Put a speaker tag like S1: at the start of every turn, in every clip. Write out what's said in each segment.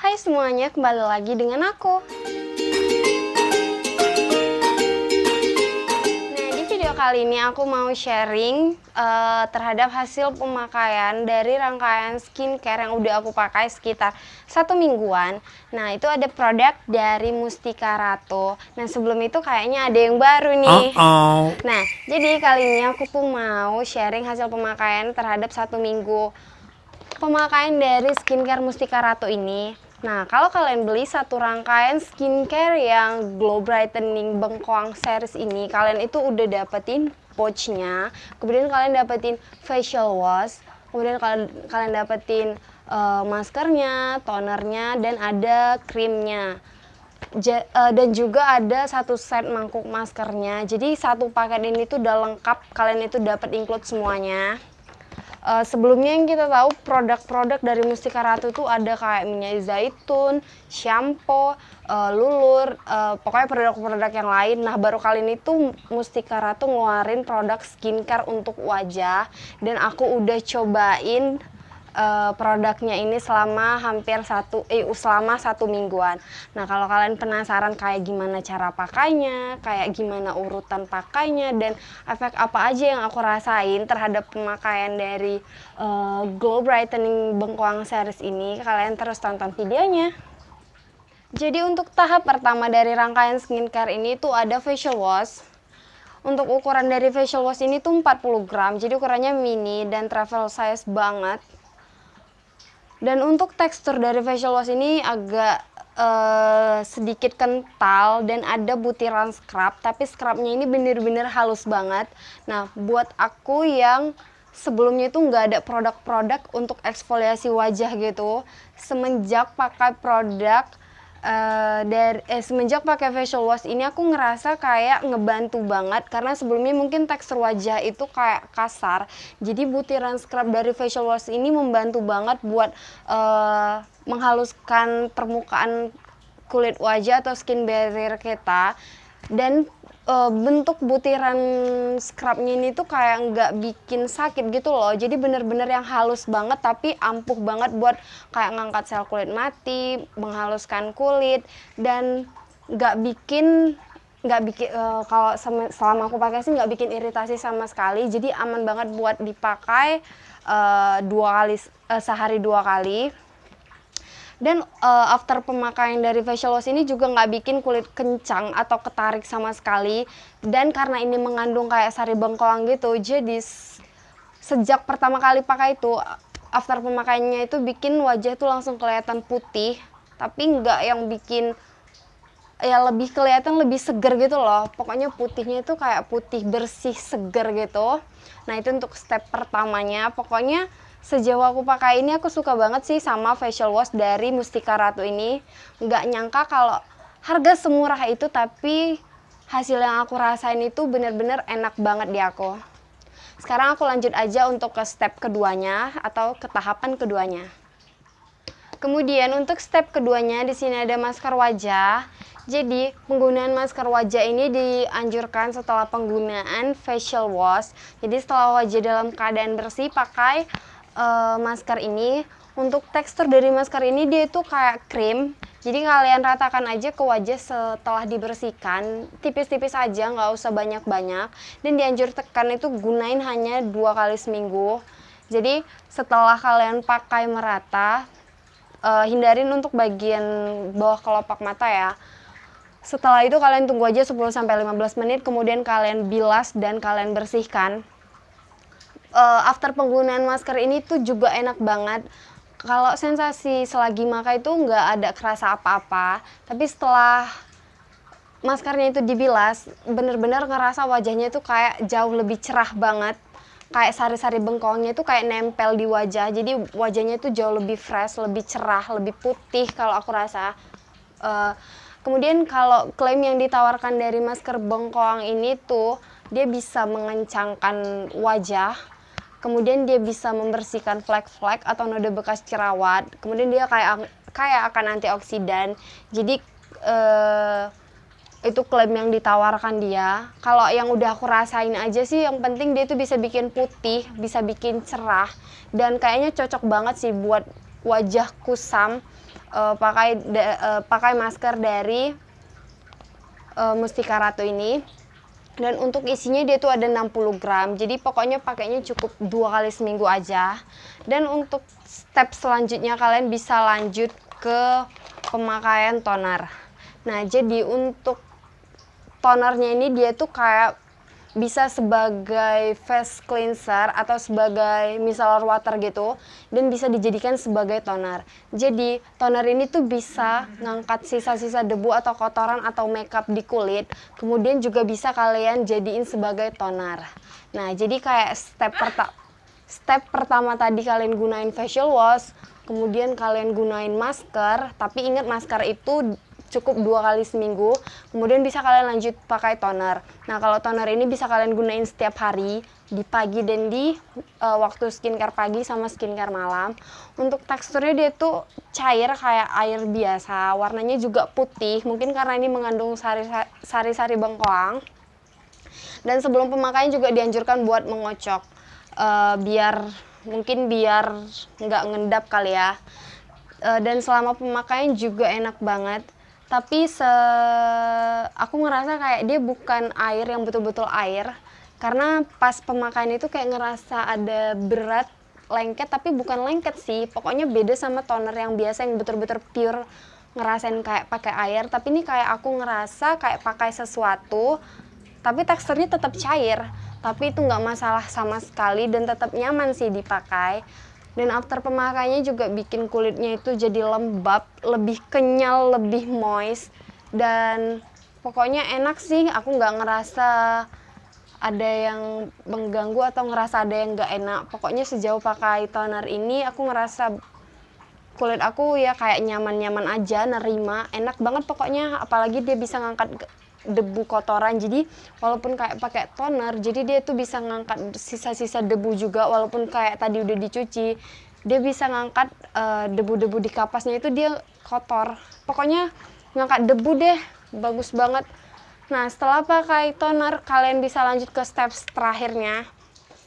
S1: Hai semuanya, kembali lagi dengan aku. Nah, di video kali ini aku mau sharing terhadap hasil pemakaian dari rangkaian skincare yang udah aku pakai sekitar 1 mingguan. Nah, itu ada produk dari Mustika Ratu. Nah, sebelum itu kayaknya ada yang baru nih. Nah, jadi kali ini aku tuh mau sharing hasil pemakaian terhadap 1 minggu pemakaian dari skincare Mustika Ratu ini. Nah, kalau kalian beli satu rangkaian skincare yang Glow Brightening Bengkoang series ini, kalian itu udah dapetin pouchnya, kemudian kalian dapetin facial wash, kemudian kalian dapetin maskernya, tonernya, dan ada krimnya. Dan juga ada satu set mangkuk maskernya. Jadi satu paket ini tuh udah lengkap, kalian itu dapat include semuanya. Sebelumnya yang kita tahu produk-produk dari Mustika Ratu itu ada kayak minyak zaitun, shampoo, lulur, pokoknya produk-produk yang lain. Nah, baru kali ini tuh Mustika Ratu ngeluarin produk skincare untuk wajah, dan aku udah cobain produknya ini selama selama 1 mingguan. Nah, kalau kalian penasaran kayak gimana cara pakainya, kayak gimana urutan pakainya, dan efek apa aja yang aku rasain terhadap pemakaian dari Glow Brightening Bengkoang series ini, kalian terus tonton videonya. Jadi untuk tahap pertama dari rangkaian skincare ini tuh ada facial wash. Untuk ukuran dari facial wash ini tuh 40 gram, jadi ukurannya mini dan travel size banget. Dan untuk tekstur dari facial wash ini agak sedikit kental dan ada butiran scrub, tapi scrubnya ini bener-bener halus banget. Nah, buat aku yang sebelumnya itu nggak ada produk-produk untuk eksfoliasi wajah gitu, semenjak pakai semenjak pakai facial wash ini aku ngerasa kayak ngebantu banget, karena sebelumnya mungkin tekstur wajah itu kayak kasar. Jadi butiran scrub dari facial wash ini membantu banget buat menghaluskan permukaan kulit wajah atau skin barrier kita. Dan bentuk butiran scrubnya ini tuh kayak nggak bikin sakit gitu loh. Jadi bener-bener yang halus banget tapi ampuh banget buat kayak ngangkat sel kulit mati, menghaluskan kulit, dan nggak bikin kalau selama aku pakai sih nggak bikin iritasi sama sekali. Jadi aman banget buat dipakai sehari 2 kali. Dan after pemakaian dari facial wash ini juga nggak bikin kulit kencang atau ketarik sama sekali. Dan karena ini mengandung kayak sari bengkoang gitu, jadi sejak pertama kali pakai itu, after pemakaiannya itu bikin wajah itu langsung kelihatan putih, tapi nggak yang bikin, ya lebih kelihatan lebih seger gitu loh. Pokoknya putihnya itu kayak putih bersih seger gitu. Nah, itu untuk step pertamanya. Pokoknya sejauh aku pakai ini aku suka banget sih sama facial wash dari Mustika Ratu ini. Nggak nyangka kalau harga semurah itu, tapi hasil yang aku rasain itu bener-bener enak banget di aku. Sekarang aku lanjut aja untuk ke step keduanya atau ke tahapan keduanya. Kemudian untuk step keduanya di sini ada masker wajah. Jadi penggunaan masker wajah ini dianjurkan setelah penggunaan facial wash. Jadi setelah wajah dalam keadaan bersih pakai masker ini. Untuk tekstur dari masker ini dia itu kayak krim, jadi kalian ratakan aja ke wajah setelah dibersihkan, tipis-tipis aja, nggak usah banyak-banyak. Dan dianjurkan itu gunain hanya 2 kali seminggu. Jadi setelah kalian pakai merata, hindarin untuk bagian bawah kelopak mata ya. Setelah itu kalian tunggu aja 10-15 menit, kemudian kalian bilas dan kalian bersihkan. After penggunaan masker ini tuh juga enak banget. Kalau sensasi selagi pakai itu nggak ada kerasa apa-apa, tapi setelah maskernya itu dibilas, bener-bener ngerasa wajahnya itu kayak jauh lebih cerah banget. Kayak sari-sari bengkoangnya itu kayak nempel di wajah, jadi wajahnya itu jauh lebih fresh, lebih cerah, lebih putih kalau aku rasa. Kemudian kalau klaim yang ditawarkan dari masker bengkoang ini tuh, dia bisa mengencangkan wajah. Kemudian dia bisa membersihkan flek-flek atau noda bekas jerawat. Kemudian dia kayak akan antioksidan. Jadi itu klaim yang ditawarkan dia. Kalau yang udah aku rasain aja sih, yang penting dia itu bisa bikin putih, bisa bikin cerah, dan kayaknya cocok banget sih buat wajah kusam pakai masker dari Mustika Ratu ini. Dan untuk isinya dia tuh ada 60 gram, jadi pokoknya pakainya cukup 2 kali seminggu aja. Dan untuk step selanjutnya kalian bisa lanjut ke pemakaian toner. Nah, jadi untuk tonernya ini dia tuh kayak bisa sebagai face cleanser atau sebagai micellar water gitu, dan bisa dijadikan sebagai toner. Jadi toner ini tuh bisa ngangkat sisa-sisa debu atau kotoran atau makeup di kulit, kemudian juga bisa kalian jadiin sebagai toner. Nah, jadi kayak step pertama tadi kalian gunain facial wash, kemudian kalian gunain masker, tapi ingat masker itu cukup 2 kali seminggu, kemudian bisa kalian lanjut pakai toner. Nah, kalau toner ini bisa kalian gunain setiap hari, di pagi dan di waktu skincare pagi sama skincare malam. Untuk teksturnya dia tuh cair kayak air biasa, warnanya juga putih, mungkin karena ini mengandung sari-sari bengkoang. Dan sebelum pemakaian juga dianjurkan buat mengocok, biar nggak ngendap kali ya. Dan selama pemakaian juga enak banget. Tapi aku ngerasa kayak dia bukan air yang betul-betul air, karena pas pemakaian itu kayak ngerasa ada berat, lengket, tapi bukan lengket sih. Pokoknya beda sama toner yang biasa yang betul-betul pure ngerasain kayak pakai air. Tapi ini kayak aku ngerasa kayak pakai sesuatu, tapi teksturnya tetap cair. Tapi itu nggak masalah sama sekali dan tetap nyaman sih dipakai. Dan after pemakaiannya juga bikin kulitnya itu jadi lembab, lebih kenyal, lebih moist, dan pokoknya enak sih. Aku nggak ngerasa ada yang mengganggu atau ngerasa ada yang nggak enak. Pokoknya sejauh pakai toner ini aku ngerasa kulit aku ya kayak nyaman-nyaman aja, nerima, enak banget pokoknya. Apalagi dia bisa ngangkat debu kotoran, jadi walaupun kayak pakai toner, jadi dia tuh bisa ngangkat sisa-sisa debu juga, walaupun kayak tadi udah dicuci, dia bisa ngangkat debu-debu di kapasnya itu dia kotor, pokoknya ngangkat debu deh, bagus banget. Nah, setelah pakai toner kalian bisa lanjut ke step terakhirnya.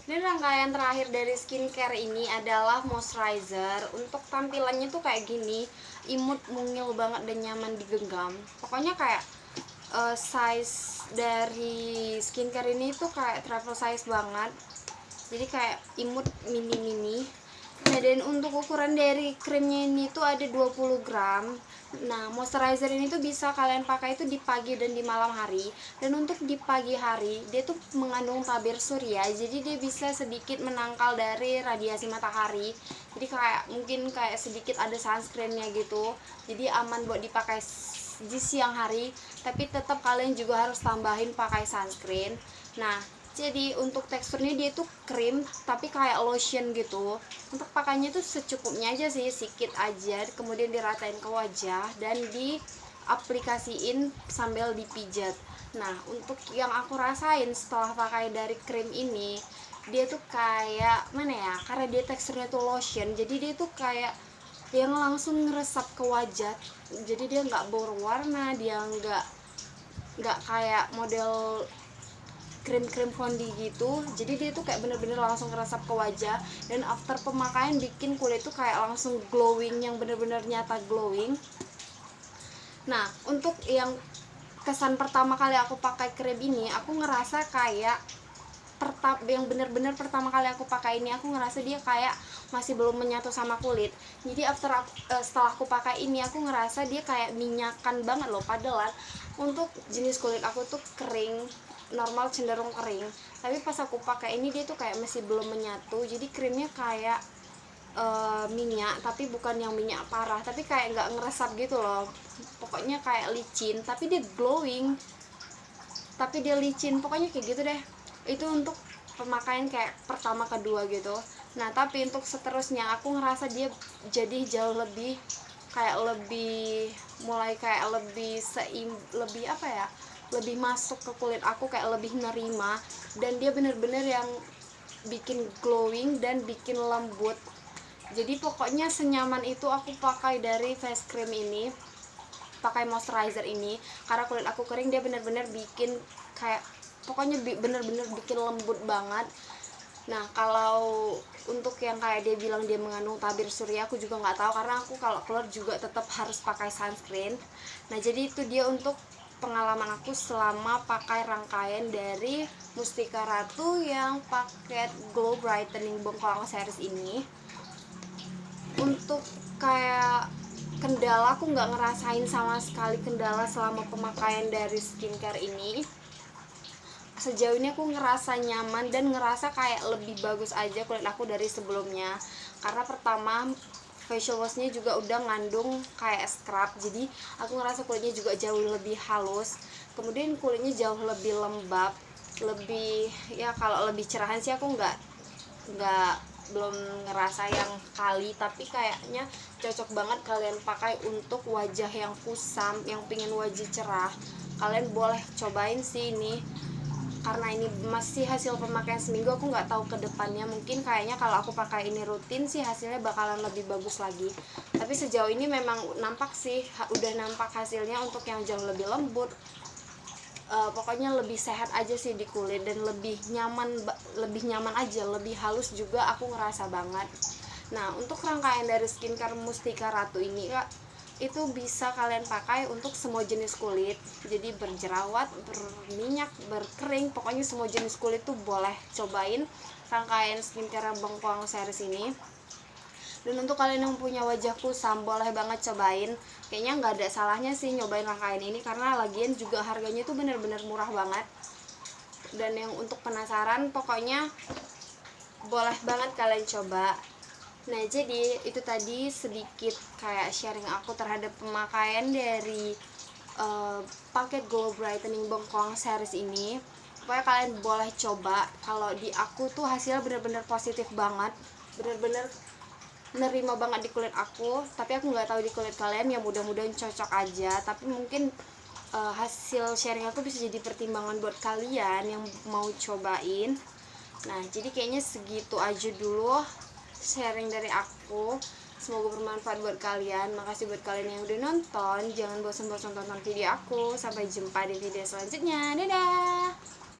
S1: Dan rangkaian terakhir dari skincare ini adalah moisturizer. Untuk tampilannya tuh kayak gini, imut, mungil banget dan nyaman digenggam. Pokoknya kayak size dari skincare ini tuh kayak travel size banget, jadi kayak imut, mini-mini. Nah, dan untuk ukuran dari krimnya ini tuh ada 20 gram. Nah, moisturizer ini tuh bisa kalian pakai itu di pagi dan di malam hari. Dan untuk di pagi hari dia tuh mengandung tabir surya, jadi dia bisa sedikit menangkal dari radiasi matahari, jadi kayak mungkin kayak sedikit ada sunscreennya gitu, jadi aman buat dipakai di siang hari. Tapi tetap kalian juga harus tambahin pakai sunscreen. Nah, jadi untuk teksturnya dia tuh krim tapi kayak lotion gitu. Untuk pakainya tuh secukupnya aja sih, sedikit aja, kemudian diratain ke wajah dan diaplikasiin sambil dipijat. Nah, untuk yang aku rasain setelah pakai dari krim ini, dia tuh kayak mana ya, karena dia teksturnya tuh lotion, jadi dia tuh kayak yang langsung ngeresap ke wajah, jadi dia nggak berwarna, dia nggak kayak model krim-krim fondi gitu, jadi dia tuh kayak bener-bener langsung ngeresap ke wajah. Dan after pemakaian bikin kulit tuh kayak langsung glowing, yang bener-bener nyata glowing. Nah, untuk yang kesan pertama kali aku pakai krim ini, aku ngerasa kayak yang bener-bener pertama kali aku pakai ini, aku ngerasa dia kayak masih belum menyatu sama kulit. Jadi setelah aku pakai ini, aku ngerasa dia kayak minyakan banget loh. Padahal untuk jenis kulit aku tuh kering, normal cenderung kering, tapi pas aku pakai ini dia tuh kayak masih belum menyatu. Jadi krimnya kayak minyak, tapi bukan yang minyak parah, tapi kayak nggak ngeresap gitu loh. Pokoknya kayak licin, tapi dia glowing, tapi dia licin, pokoknya kayak gitu deh. Itu untuk pemakaian kayak pertama kedua gitu. Nah, tapi untuk seterusnya aku ngerasa dia jadi jauh lebih kayak mulai kayak lebih apa ya, lebih masuk ke kulit aku, kayak lebih nerima, dan dia bener-bener yang bikin glowing dan bikin lembut. Jadi pokoknya senyaman itu aku pakai dari face cream ini, pakai moisturizer ini, karena kulit aku kering. Dia bener-bener bikin kayak pokoknya bener-bener bikin lembut banget. Nah, kalau untuk yang kayak dia bilang dia mengandung tabir surya, aku juga nggak tahu karena aku kalau keluar juga tetap harus pakai sunscreen. Nah, jadi itu dia untuk pengalaman aku selama pakai rangkaian dari Mustika Ratu yang paket Glow Brightening Bengkoang series ini. Untuk kayak kendala, aku nggak ngerasain sama sekali kendala selama pemakaian dari skincare ini. Sejauh ini aku ngerasa nyaman dan ngerasa kayak lebih bagus aja kulit aku dari sebelumnya, karena pertama facial washnya juga udah ngandung kayak scrub, jadi aku ngerasa kulitnya juga jauh lebih halus. Kemudian kulitnya jauh lebih lembab, lebih ya, kalau lebih cerahan sih aku nggak belum ngerasa yang kali, tapi kayaknya cocok banget kalian pakai untuk wajah yang kusam, yang pingin wajah cerah. Kalian boleh cobain sih ini, karena ini masih hasil pemakaian seminggu. Aku nggak tahu ke depannya, mungkin kayaknya kalau aku pakai ini rutin sih hasilnya bakalan lebih bagus lagi. Tapi sejauh ini memang nampak sih, udah nampak hasilnya untuk yang jauh lebih lembut. Pokoknya lebih sehat aja sih di kulit, dan lebih nyaman aja, lebih halus juga aku ngerasa banget. Nah, untuk rangkaian dari skincare Mustika Ratu ini Kak, itu bisa kalian pakai untuk semua jenis kulit. Jadi berjerawat, berminyak, berkering, pokoknya semua jenis kulit tuh boleh cobain rangkaian skincare Bengkoang series ini. Dan untuk kalian yang punya wajah kusam, boleh banget cobain. Kayaknya nggak ada salahnya sih nyobain rangkaian ini, karena lagian juga harganya tuh bener-bener murah banget. Dan yang untuk penasaran, pokoknya boleh banget kalian coba. Nah, jadi itu tadi sedikit kayak sharing aku terhadap pemakaian dari paket Glow Brightening Bengkoang series ini. Pokoknya kalian boleh coba. Kalau di aku tuh hasilnya bener-bener positif banget, bener-bener nerima banget di kulit aku. Tapi aku nggak tahu di kulit kalian, ya mudah-mudahan cocok aja. Tapi mungkin hasil sharing aku bisa jadi pertimbangan buat kalian yang mau cobain. Nah, jadi kayaknya segitu aja dulu sharing dari aku. Semoga bermanfaat buat kalian. Makasih buat kalian yang udah nonton. Jangan bosan-bosan tonton video aku. Sampai jumpa di video selanjutnya. Dadah.